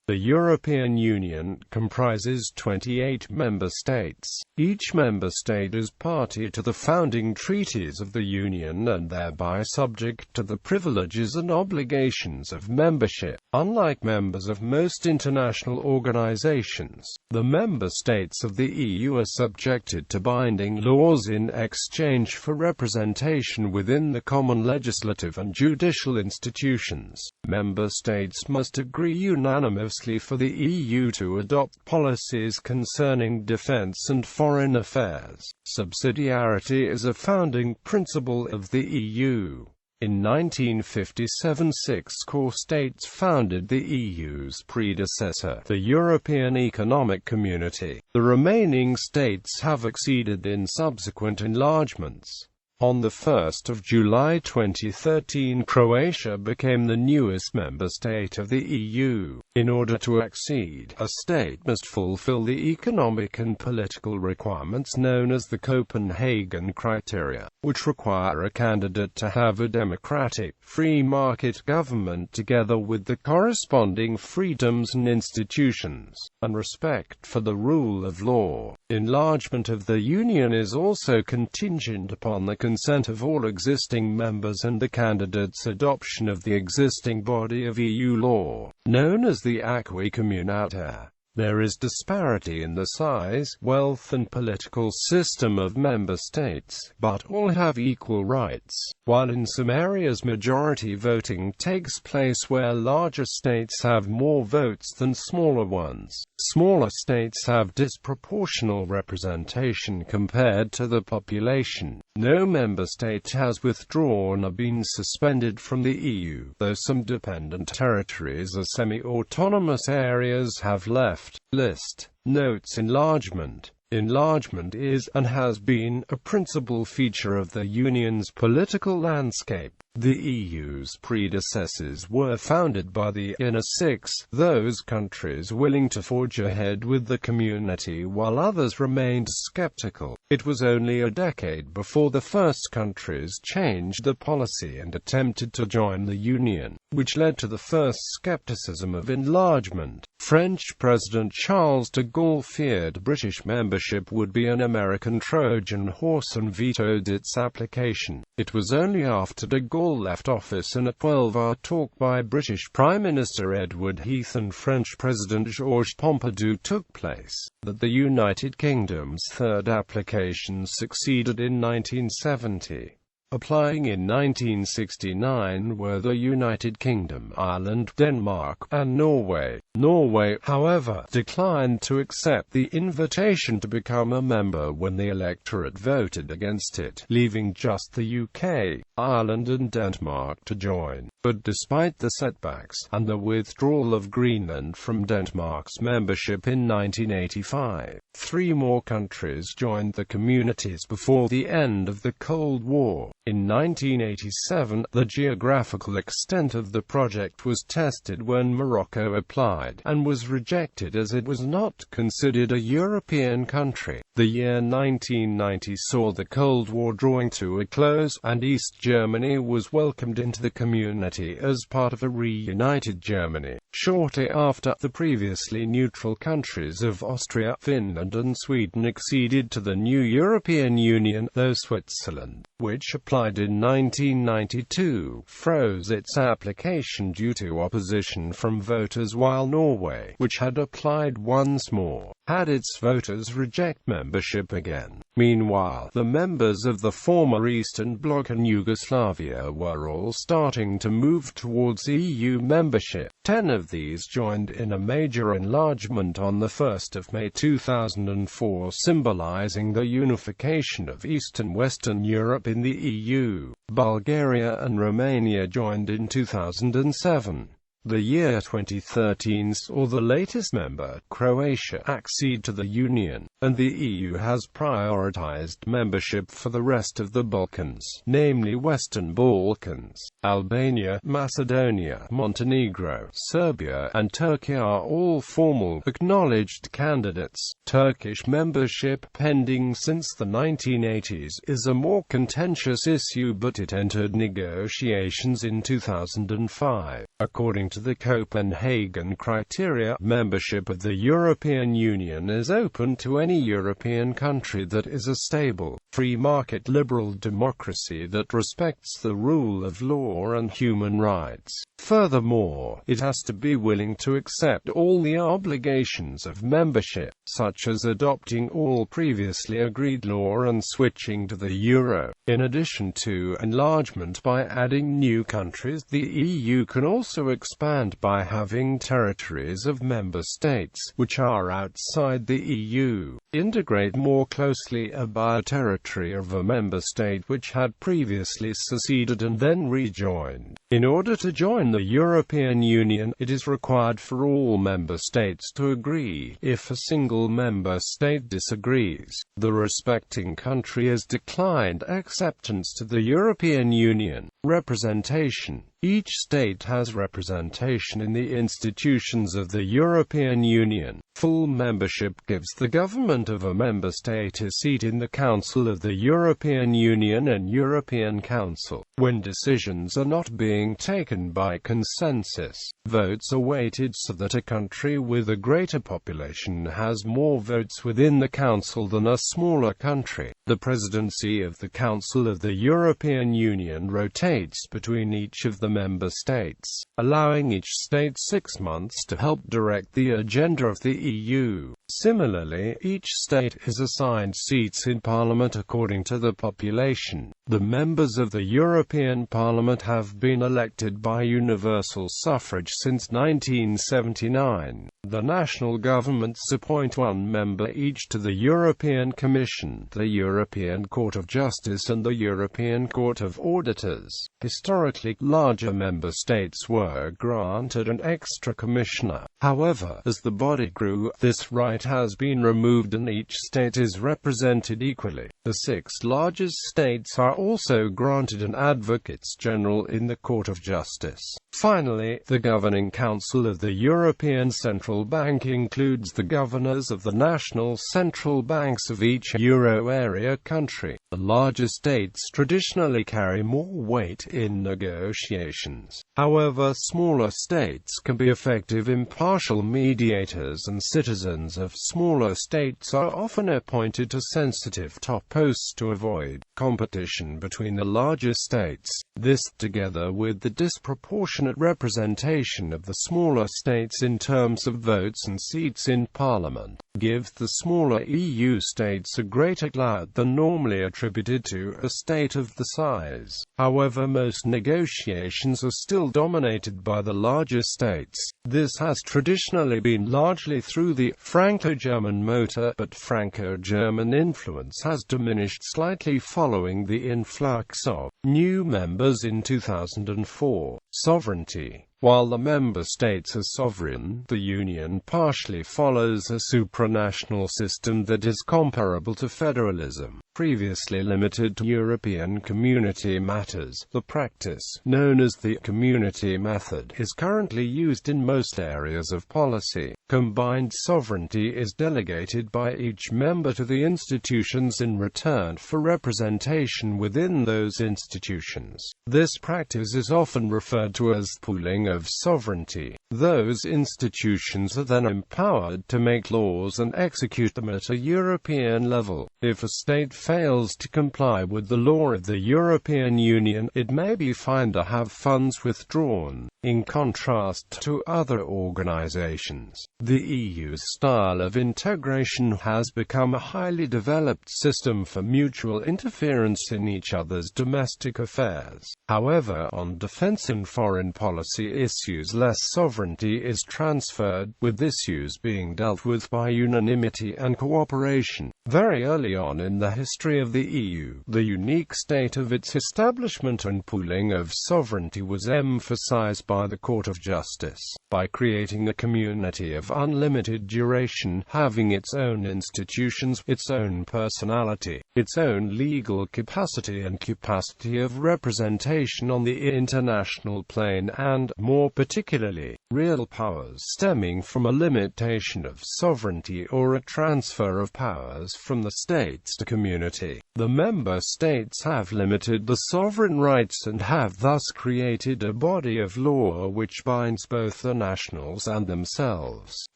The European Union comprises 28 member states. Each member state is party to the founding treaties of the Union and thereby subject to the privileges and obligations of membership. Unlike members of most international organizations, the member states of the EU are subjected to binding laws in exchange for representation within the common legislative and judicial institutions. Member states must agree unanimously for the EU to adopt policies concerning defense and foreign affairs. Subsidiarity is a founding principle of the EU. In 1957, 6 core states founded the EU's predecessor, the European Economic Community. The remaining states have acceded in subsequent enlargements. On 1 July 2013, Croatia became the newest member state of the EU. In order to accede, a state must fulfill the economic and political requirements known as the Copenhagen criteria, which require a candidate to have a democratic, free market government together with the corresponding freedoms and institutions, and respect for the rule of law. Enlargement of the Union is also contingent upon the consent of all existing members and the candidate's adoption of the existing body of EU law, known as the acquis communautaire. There is disparity in the size, wealth and political system of member states, but all have equal rights, while in some areas majority voting takes place where larger states have more votes than smaller ones. Smaller states have disproportional representation compared to the population. No member state has withdrawn or been suspended from the EU, though some dependent territories or semi-autonomous areas have left. List notes enlargement. Enlargement is, and has been, a principal feature of the Union's political landscape. The EU's predecessors were founded by the Inner Six, those countries willing to forge ahead with the community while others remained skeptical. It was only a decade before the first countries changed the policy and attempted to join the Union, which led to the first skepticism of enlargement. French President Charles de Gaulle feared British membership would be an American Trojan horse and vetoed its application. It was only after de Gaulle left office in a 12-hour talk by British Prime Minister Edward Heath and French President Georges Pompidou took place that the United Kingdom's third application succeeded in 1970. Applying in 1969 were the United Kingdom, Ireland, Denmark, and Norway. Norway, however, declined to accept the invitation to become a member when the electorate voted against it, leaving just the UK, Ireland and Denmark to join. But despite the setbacks, and the withdrawal of Greenland from Denmark's membership in 1985, 3 more countries joined the communities before the end of the Cold War. In 1987, the geographical extent of the project was tested when Morocco applied, and was rejected as it was not considered a European country. The year 1990 saw the Cold War drawing to a close, and East Germany was welcomed into the community as part of a reunited Germany. Shortly after, the previously neutral countries of Austria, Finland and Sweden acceded to the new European Union, though Switzerland, which applied in 1992, froze its application due to opposition from voters, while Norway, which had applied once more, had its voters reject membership again. Meanwhile, the members of the former Eastern Bloc and Yugoslavia were all starting to move towards EU membership. 10 of these joined in a major enlargement on 1 May 2004, symbolizing the unification of East and Western Europe in the EU. Bulgaria and Romania joined in 2007. The year 2013 saw the latest member, Croatia, accede to the Union, and the EU has prioritized membership for the rest of the Balkans, namely Western Balkans. Albania, Macedonia, Montenegro, Serbia, and Turkey are all formal, acknowledged candidates. Turkish membership, pending since the 1980s, is a more contentious issue, but it entered negotiations in 2005. According to to the Copenhagen criteria, membership of the European Union is open to any European country that is a stable, free market liberal democracy that respects the rule of law and human rights. Furthermore, it has to be willing to accept all the obligations of membership, such as adopting all previously agreed law and switching to the euro. In addition to enlargement by adding new countries, the EU can also expand by having territories of member states, which are outside the EU, integrate more closely by a territory of a member state which had previously seceded and then rejoined. In order to join the European Union, it is required for all member states to agree. If a single member state disagrees, the respecting country has declined acceptance to the European Union. Representation. Each state has representation in the institutions of the European Union. Full membership gives the government of a member state a seat in the Council of the European Union and European Council. When decisions are not being taken by consensus, votes are weighted so that a country with a greater population has more votes within the Council than a smaller country. The presidency of the Council of the European Union rotates between each of the member states, allowing each state 6 months to help direct the agenda of the EU. Similarly, each state is assigned seats in Parliament according to the population. The members of the European Parliament have been elected by universal suffrage since 1979. The national governments appoint one member each to the European Commission, the European Court of Justice and the European Court of Auditors. Historically, larger member states were granted an extra commissioner. However, as the body grew, this right has been removed and each state is represented equally. The 6 largest states are also granted an advocates general in the Court of Justice. Finally, the Governing Council of the European Central Bank includes the governors of the national central banks of each euro area country. The larger states traditionally carry more weight in negotiations. However, smaller states can be effective impartial mediators, and citizens of smaller states are often appointed to sensitive top posts to avoid competition between the larger states. This, together with the disproportionate representation of the smaller states in terms of votes and seats in Parliament, gives the smaller EU states a greater clout than normally attributed to a state of the size. However, most negotiations are still dominated by the larger states. This has traditionally been largely through the Franco-German motor, but Franco-German influence has diminished slightly following the influx of new members in 2004. Sovereignty. While the member states are sovereign, the Union partially follows a supranational system that is comparable to federalism, previously limited to European community matters. The practice, known as the community method, is currently used in most areas of policy. Combined sovereignty is delegated by each member to the institutions in return for representation within those institutions. This practice is often referred to as pooling of sovereignty. Those institutions are then empowered to make laws and execute them at a European level. If a state fails to comply with the law of the European Union, it may be fined or have funds withdrawn. In contrast to other organizations, the EU's style of integration has become a highly developed system for mutual interference in each other's domestic affairs. However, on defense and foreign policy issues, less sovereignty is transferred, with issues being dealt with by unanimity and cooperation. Very early on in the history of the EU, the unique state of its establishment and pooling of sovereignty was emphasized by the Court of Justice. By creating a community of unlimited duration, having its own institutions, its own personality, its own legal capacity and capacity of representation on the international plane, and, more particularly, real powers stemming from a limitation of sovereignty or a transfer of powers from the states to community. The member states have limited the sovereign rights and have thus created a body of law which binds both the nationals and themselves.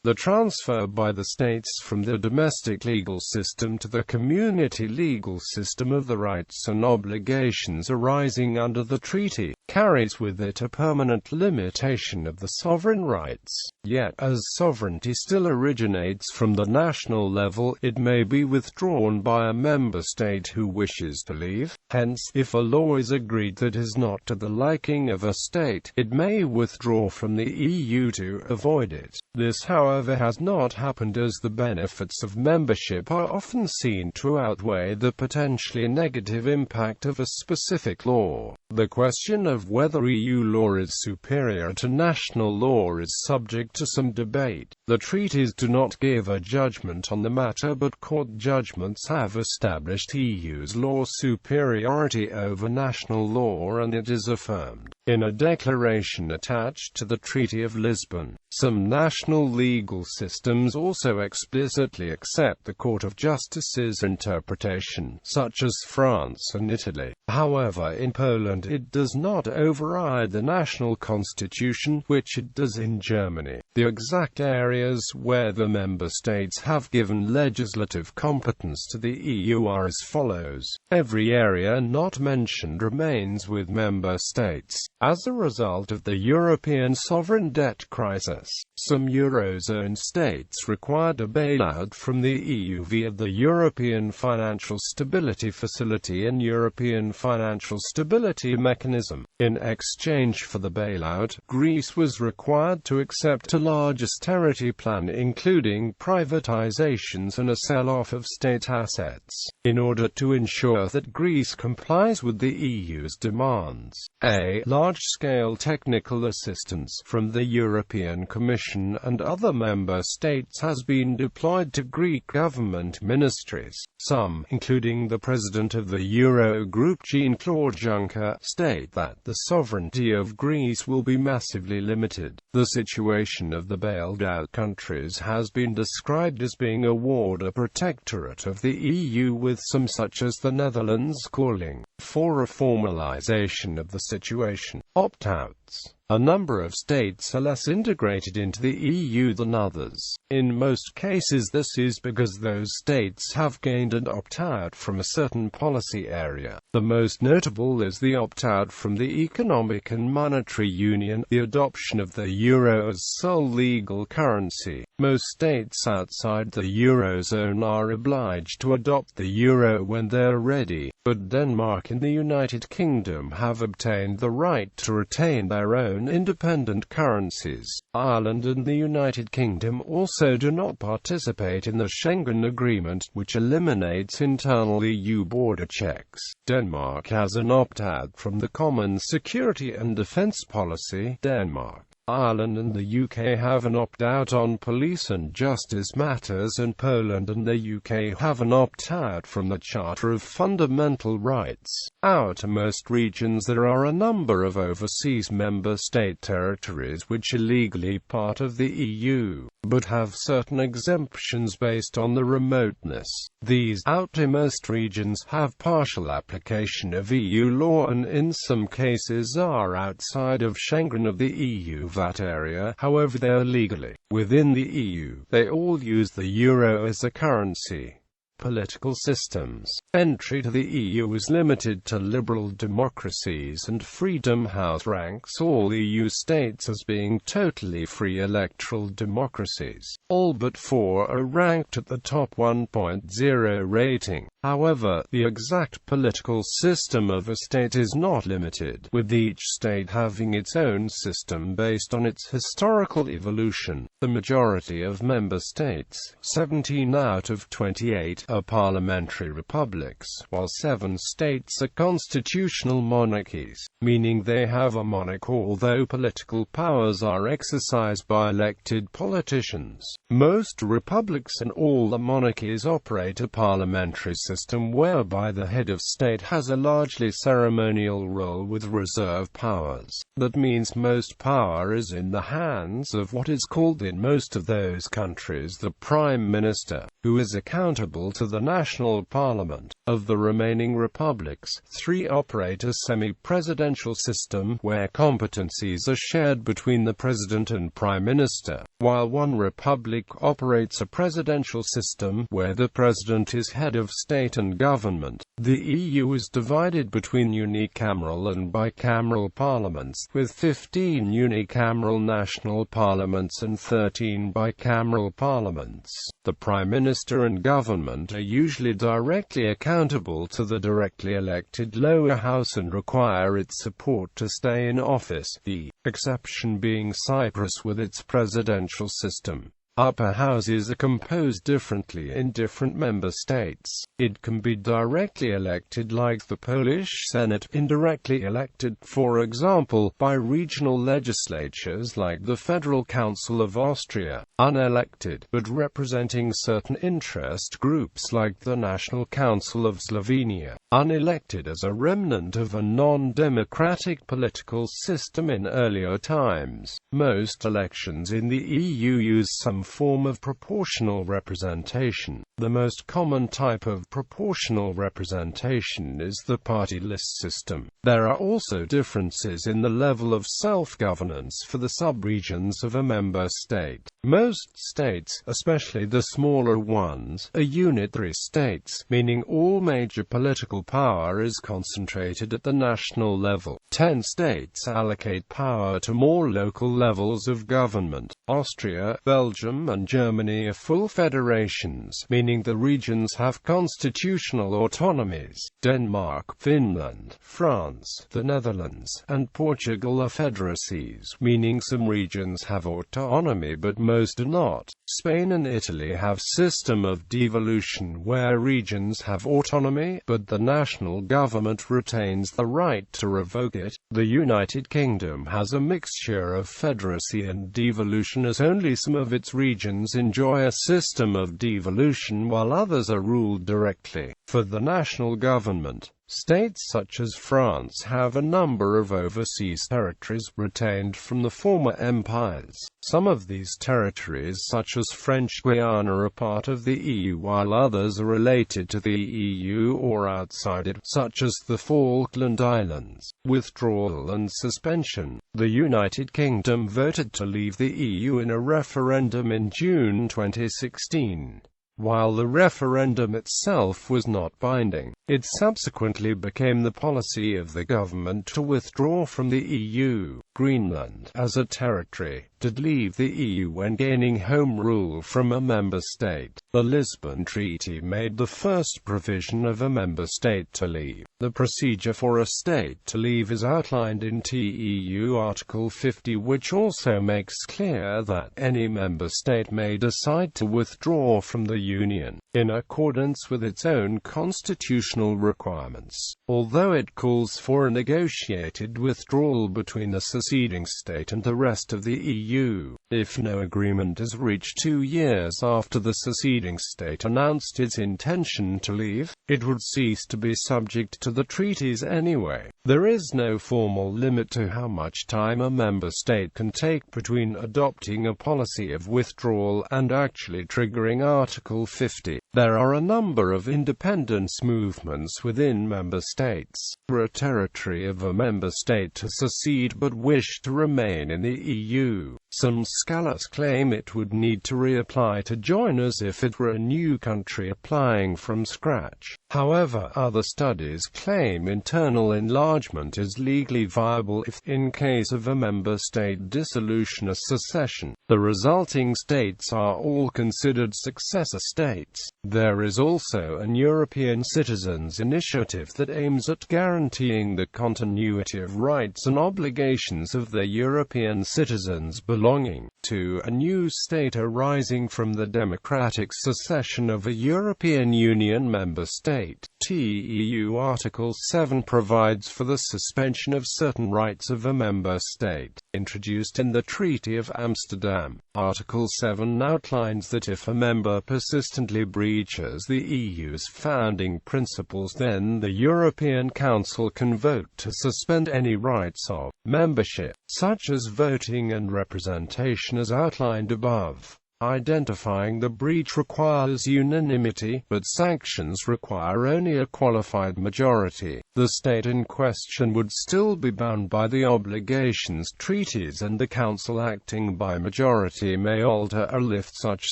The transfer by the states from the domestic legal system to the community legal system of the rights and obligations arising under the treaty carries with it a permanent limitation of the sovereign rights. Yet, as sovereignty still originates from the national level, it may be withdrawn by a member state who wishes to leave. Hence, if a law is agreed that is not to the liking of a state, it may withdraw from the EU to avoid it. This, however, has not happened, as the benefits of membership are often seen to outweigh the potentially negative impact of a specific law. The question of whether EU law is superior to national law is subject to some debate. The treaties do not give a judgment on the matter, but court judgments have established EU's law superiority over national law, and it is affirmed in a declaration attached to the Treaty of Lisbon. Some national legal systems also explicitly accept the Court of Justice's interpretation, such as France and Italy. However, in Poland it does not override the national constitution, which it does in Germany. The exact areas where the member states have given legislative competence to the EU are as follows. Every area not mentioned remains with member states. As a result of the European sovereign debt crisis, some Eurozone states required a bailout from the EU via the European Financial Stability Facility and European Financial Stability Mechanism. In exchange for the bailout, Greece was required to accept a large austerity plan, including privatizations and a sell-off of state assets, in order to ensure that Greece complies with the EU's demands. A large-scale technical assistance from the European Commission and other member states has been deployed to Greek government ministries. Some, including the president of the Eurogroup Jean-Claude Juncker, state that the sovereignty of Greece will be massively limited. The situation of the bailed-out countries has been described as being a warder protectorate of the EU, with some such as the Netherlands calling for a formalization of the situation. Opt-outs. A number of states are less integrated into the EU than others. In most cases this is because those states have gained an opt-out from a certain policy area. The most notable is the opt-out from the Economic and Monetary Union, the adoption of the euro as sole legal currency. Most states outside the Eurozone are obliged to adopt the euro when they're ready, but Denmark and the United Kingdom have obtained the right to retain their own independent currencies. Ireland and the United Kingdom also do not participate in the Schengen Agreement, which eliminates internal EU border checks. Denmark has an opt-out from the Common Security and Defence Policy. Denmark, Ireland and the UK have an opt-out on police and justice matters, and Poland and the UK have an opt-out from the Charter of Fundamental Rights. Outermost regions. There are a number of overseas member state territories which are legally part of the EU, but have certain exemptions based on the remoteness. These outermost regions have partial application of EU law and in some cases are outside of Schengen of the EU VAT area, however they are legally within the EU. They all use the euro as a currency. Political systems. Entry to the EU is limited to liberal democracies, and Freedom House ranks all EU states as being totally free electoral democracies. All but 4 are ranked at the top 1.0 rating. However, the exact political system of a state is not limited, with each state having its own system based on its historical evolution. The majority of member states, 17 out of 28, are parliamentary republics, while 7 states are constitutional monarchies, meaning they have a monarch although political powers are exercised by elected politicians. Most republics and all the monarchies operate a parliamentary system whereby the head of state has a largely ceremonial role with reserve powers. That means most power is in the hands of what is called in most of those countries the Prime Minister, who is accountable to the national parliament. Of the remaining republics, 3 operate a semi-presidential system, where competencies are shared between the president and prime minister, while 1 republic operates a presidential system, where the president is head of state and government. The EU is divided between unicameral and bicameral parliaments, with 15 unicameral national parliaments and 13 bicameral parliaments. The Prime Minister and government are usually directly accountable to the directly elected lower house and require its support to stay in office, the exception being Cyprus with its presidential system. Upper houses are composed differently in different member states. It can be directly elected like the Polish Senate, indirectly elected, for example, by regional legislatures like the Federal Council of Austria, unelected, but representing certain interest groups like the National Council of Slovenia, unelected as a remnant of a non-democratic political system in earlier times. Most elections in the EU use some form of proportional representation. The most common type of proportional representation is the party list system. There are also differences in the level of self-governance for the sub-regions of a member state. Most states, especially the smaller ones, are unitary states, meaning all major political power is concentrated at the national level. 10 states allocate power to more local levels of government. Austria, Belgium, and Germany are full federations, meaning the regions have constitutional autonomies. Denmark, Finland, France, the Netherlands, and Portugal are federacies, meaning some regions have autonomy but most do not. Spain and Italy have system of devolution where regions have autonomy, but the national government retains the right to revoke it. The United Kingdom has a mixture of federacy and devolution, as only some of its regions enjoy a system of devolution while others are ruled directly. For the national government, states such as France have a number of overseas territories retained from the former empires. Some of these territories, such as French Guiana, are part of the EU, while others are related to the EU or outside it, such as the Falkland Islands. Withdrawal and suspension. The United Kingdom voted to leave the EU in a referendum in June 2016. While the referendum itself was not binding, it subsequently became the policy of the government to withdraw from the EU. Greenland, as a territory, did leave the EU when gaining home rule from a member state. The Lisbon Treaty made the first provision of a member state to leave. The procedure for a state to leave is outlined in TEU Article 50, which also makes clear that any member state may decide to withdraw from the Union, in accordance with its own constitutional requirements. Although it calls for a negotiated withdrawal between the seceding state and the rest of the EU, if no agreement is reached 2 years after the seceding state announced its intention to leave, it would cease to be subject to the treaties anyway. There is no formal limit to how much time a member state can take between adopting a policy of withdrawal and actually triggering Article 50. There are a number of independence movements within member states. For a territory of a member state to secede but wish to remain in the EU, some scholars claim it would need to reapply to join as if it were a new country applying from scratch. However, other studies claim internal enlargement is legally viable if, in case of a member state dissolution or secession, the resulting states are all considered successor states. There is also an European Citizens Initiative that aims at guaranteeing the continuity of rights and obligations of their European citizens belonging 2. A new state arising from the democratic secession of a European Union member state. TEU Article 7 provides for the suspension of certain rights of a member state, introduced in the Treaty of Amsterdam. Article 7 outlines that if a member persistently breaches the EU's founding principles, then the European Council can vote to suspend any rights of membership, such as voting and representation as outlined above. Identifying the breach requires unanimity, but sanctions require only a qualified majority. The state in question would still be bound by the obligations treaties, and the Council acting by majority may alter or lift such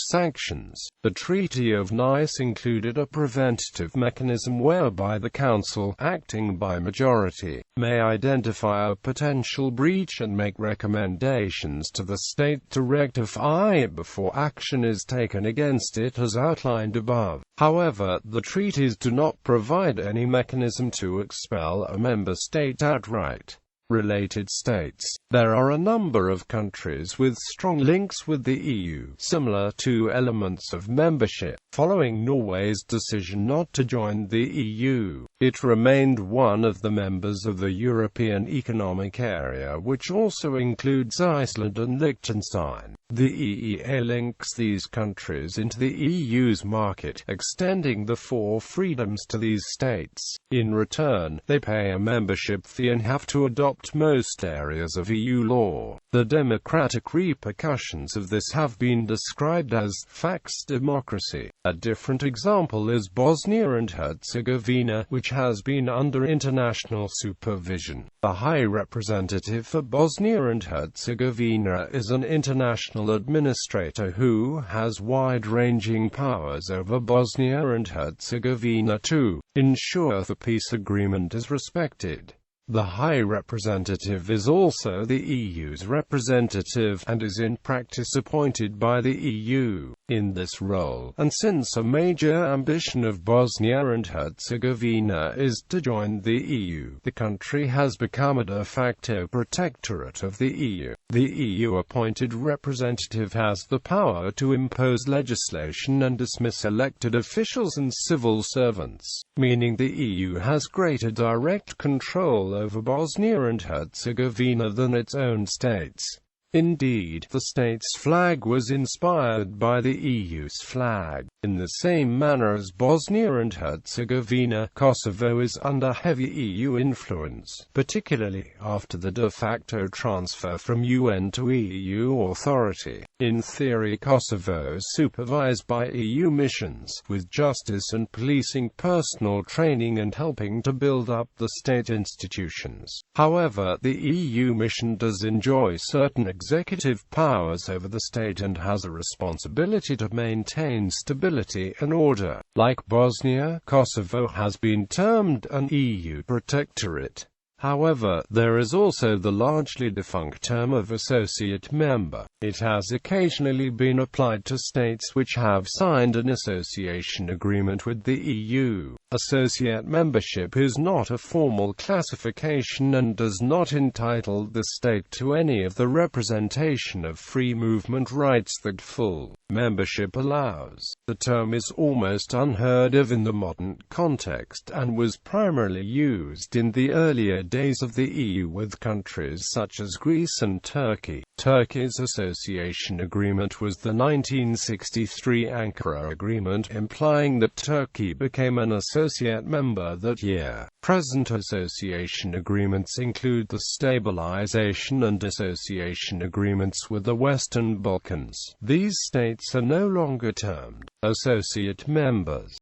sanctions. The Treaty of Nice included a preventative mechanism whereby the Council, acting by majority, may identify a potential breach and make recommendations to the state to rectify it before action is taken against it as outlined above. However, the treaties do not provide any mechanism to expel a member state outright. Related states. There are a number of countries with strong links with the EU, similar to elements of membership. Following Norway's decision not to join the EU, it remained one of the members of the European Economic Area, which also includes Iceland and Liechtenstein. The EEA links these countries into the EU's market, extending the four freedoms to these states. In return, they pay a membership fee and have to adopt most areas of EU law. The democratic repercussions of this have been described as fax democracy. A different example is Bosnia and Herzegovina, which has been under international supervision. The High Representative for Bosnia and Herzegovina is an international administrator who has wide-ranging powers over Bosnia and Herzegovina to ensure the peace agreement is respected. The High Representative is also the EU's representative, and is in practice appointed by the EU. In this role, and since a major ambition of Bosnia and Herzegovina is to join the EU, the country has become a de facto protectorate of the EU. The EU-appointed representative has the power to impose legislation and dismiss elected officials and civil servants, meaning the EU has greater direct control over Bosnia and Herzegovina than its own states. Indeed, the state's flag was inspired by the EU's flag. In the same manner as Bosnia and Herzegovina, Kosovo is under heavy EU influence, particularly after the de facto transfer from UN to EU authority. In theory, Kosovo is supervised by EU missions, with justice and policing personnel training and helping to build up the state institutions. However, the EU mission does enjoy certain executive powers over the state and has a responsibility to maintain stability and order. Like Bosnia, Kosovo has been termed an EU protectorate. However, there is also the largely defunct term of associate member. It has occasionally been applied to states which have signed an association agreement with the EU. Associate membership is not a formal classification and does not entitle the state to any of the representation of free movement rights that full membership allows. The term is almost unheard of in the modern context, and was primarily used in the earlier days of the EU with countries such as Greece and Turkey. Turkey's association agreement was the 1963 Ankara Agreement, implying that Turkey became an associate member that year. Present association agreements include the stabilization and association agreements with the Western Balkans. These states are no longer termed associate members.